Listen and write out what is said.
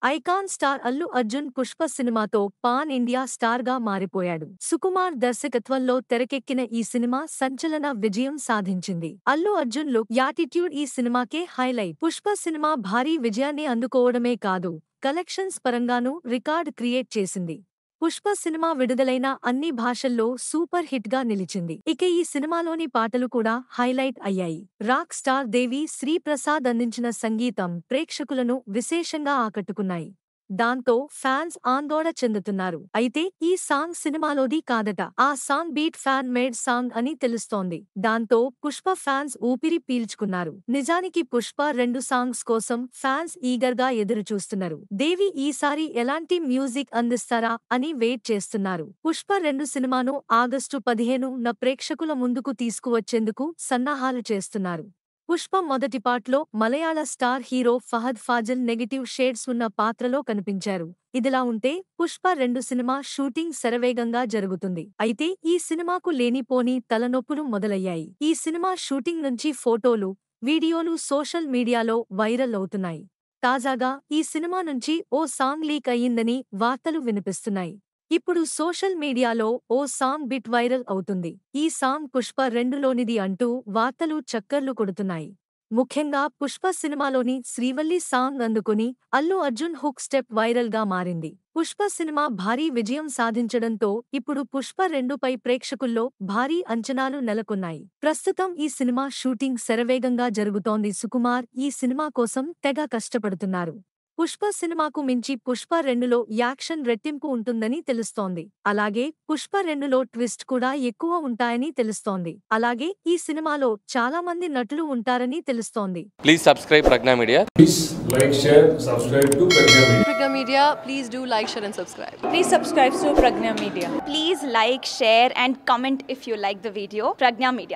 Icon star Allu Arjun Pushpa సినిమాతో pan India star గా మారిపోయాడు. సుకుమార్ దర్శకత్వంలో తెరకెక్కిన ఈ సినిమా సంచలన విజయం సాధించింది. అల్లు అర్జున్ లుక్, యాటిట్యూడ్ ఈ సినిమాకే హైలైట్. పుష్ప సినిమా భారీ విజయాన్ని అందుకోవడమే కాదు, కలెక్షన్స్ పరంగానూ రికార్డ్ క్రియేట్ చేసింది. పుష్ప సినిమా విడుదలైన అన్ని భాషల్లో సూపర్ హిట్ గా నిలిచింది. ఇక ఈ సినిమాలోని పాటలు కూడా హైలైట్ అయ్యాయి. రాక్ స్టార్ దేవి శ్రీ ప్రసాద్ అందించిన సంగీతం ప్రేక్షకులను విశేషంగా ఆకట్టుకున్నాయి. దాంతో ఫ్యాన్స్ ఆందోళన చెందుతున్నారు. అయితే ఈ సాంగ్ సినిమాలోది కాదట. ఆ song beat fan made song అని తెలుస్తోంది. దాంతో పుష్ప ఫ్యాన్స్ ఊపిరి పీల్చుకున్నారు. నిజానికి పుష్ప 2 సాంగ్స్ కోసం ఫ్యాన్స్ ఈగర్ గా ఎదురుచూస్తున్నారు. దేవి ఈసారి ఎలాంటి మ్యూజిక్ అందిస్తారా అని వెయిట్ చేస్తున్నారు. పుష్ప 2 సినిమాను ఆగస్టు 15న ప్రేక్షకుల ముందుకు తీసుకువచ్చేందుకు సన్నాహాలు చేస్తున్నారు. పుష్ప మొదటి పార్ట్లో Malayalam star hero Fahadh Faasil negative shades ఉన్న పాత్రలో కనిపించారు. ఇదిలా ఉంటే పుష్ప 2 సినిమా షూటింగ్ శరవేగంగా జరుగుతుంది. అయితే ఈ సినిమాకు లేనిపోని తలనొప్పులు మొదలయ్యాయి. ఈ సినిమా షూటింగ్ నుంచి ఫోటోలు, వీడియోలు సోషల్ మీడియాలో వైరల్ అవుతున్నాయి. తాజాగా ఈ సినిమా నుంచి ఓ సాంగ్ లీక్ అయ్యిందని వార్తలు వినిపిస్తున్నాయి. ఇప్పుడు సోషల్ మీడియాలో ఓ సాంగ్ బిట్ వైరల్ అవుతుంది. ఈ సాంగ్ పుష్ప 2లోనిది అంటూ వార్తలు చక్కర్లు కొడుతున్నాయి. ముఖ్యంగా పుష్ప సినిమాలోని శ్రీవల్లి సాంగ్ అందుకుని Allu Arjun hook step viral గా మారింది. పుష్ప సినిమా భారీ విజయం సాధించడంతో ఇప్పుడు పుష్ప 2పై ప్రేక్షకుల్లో భారీ అంచనాలు నెలకొన్నాయి. ప్రస్తుతం ఈ సినిమా షూటింగ్ శరవేగంగా జరుగుతోంది. సుకుమార్ ఈ సినిమా కోసం తెగ కష్టపడుతున్నారు. పుష్ప సినిమాకు మించి పుష్ప 2లో యాక్షన్ రెట్టింపు ఉంటుందని తెలుస్తోంది. అలాగే పుష్ప 2లో ట్విస్ట్ కూడా ఎక్కువ ఉంటాయని తెలుస్తోంది. అలాగే ఈ సినిమాలో చాలా మంది నటులు ఉంటారని తెలుస్తోంది. Please subscribe Pragna Media. Please like, share, subscribe to Pragna Media. Pragna Media, please do like, share and subscribe. Please subscribe to Pragna Media. Please like, share and comment if you like the video. Pragna Media.